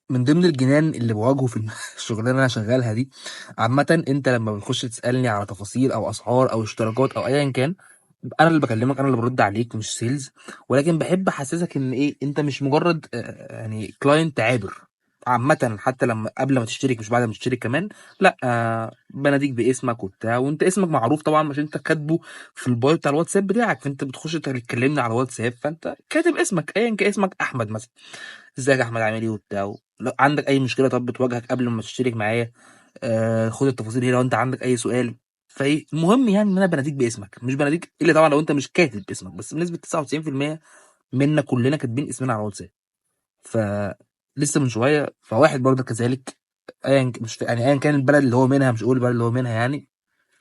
من ضمن الجنان اللي بواجهه في الشغلانه اللي انا شغالها دي عامه، انت لما بتخش تسالني على تفاصيل او اسعار او اشتراكات او ايا كان، انا اللي بكلمك، انا اللي برد عليك، مش سيلز. ولكن بحب احسسك ان ايه، انت مش مجرد يعني كلاينت عابر. عامة حتى لما قبل ما تشترك، مش بعد ما تشترك كمان. لا، بناديك باسمك وبتاع، وانت اسمك معروف طبعا، مش انت كاتبه في البايو بتاع الواتساب بتاعك. فانت بتخش تكلمني على الواتساب، فانت كاتب اسمك ايا كان، اسمك احمد مثلا. ازيك يا احمد، عامل ايه وبتاع. لو عندك اي مشكله طب بتواجهك قبل ما تشترك معايا، خد التفاصيل هنا لو انت عندك اي سؤال. فايه المهم يعني ان انا بناديك باسمك، مش بناديك الا طبعا لو انت مش كاتب اسمك، بس بنسبه 99% منا كلنا كاتبين اسمنا على الواتساب. ف لسه من شويه فواحد برضه كذلك، مش يعني ايا كان البلد اللي هو منها، مش هقول البلد اللي هو منها يعني،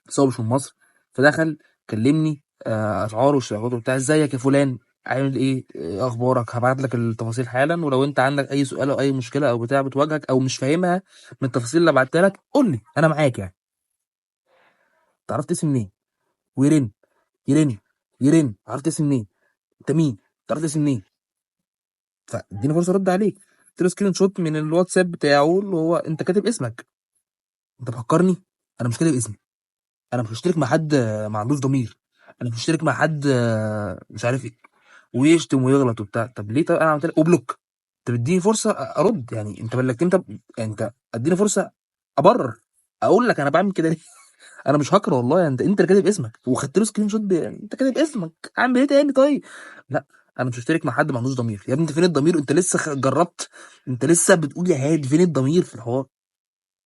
بس هو مش من مصر. فدخل كلمني اسعار واشتراكات وبتاع. ازيك يا فلان، عامل ايه، اخبارك. هبعت لك التفاصيل حالا، ولو انت عندك اي سؤال او اي مشكله او بتاع بتواجهك او مش فاهمها من التفاصيل اللي بعتها لك، قول لي انا معاك يعني. تعرف اسمي منين؟ ويرن، يرن، يرن. عرفت اسمي منين؟ انت مين؟ تعرف اسمي منين؟ فاديني فرصه ارد عليك. قلت له سكرين شوت من الواتساب بتاعه اللي هو انت كاتب اسمك. انت بتفكرني؟ انا مش كاتب اسمي. انا مش هشترك مع حد ما عندوش ضمير. انا مش هشترك مع حد مش عارف ايه، ويشتم ويغلط وبتاع. طب ليه؟ طب انا عملت لك وبلوك. انت بتديني فرصه ارد يعني، انت بلكت انت يعني، انت اديني فرصه ابرر، اقول لك انا بعمل كده ليه. انا مش هاكر والله يعني، انت اللي كاتب اسمك وخدت له سكرين شوت يعني انت كاتب اسمك، اعمل ايه تاني طيب؟ لا، انا مش هشترك مع حد ما عندوش ضمير. يا ابني انت فين الضمير؟ انت لسه جربت؟ انت لسه بتقول يا هادي، فين الضمير في الحوار؟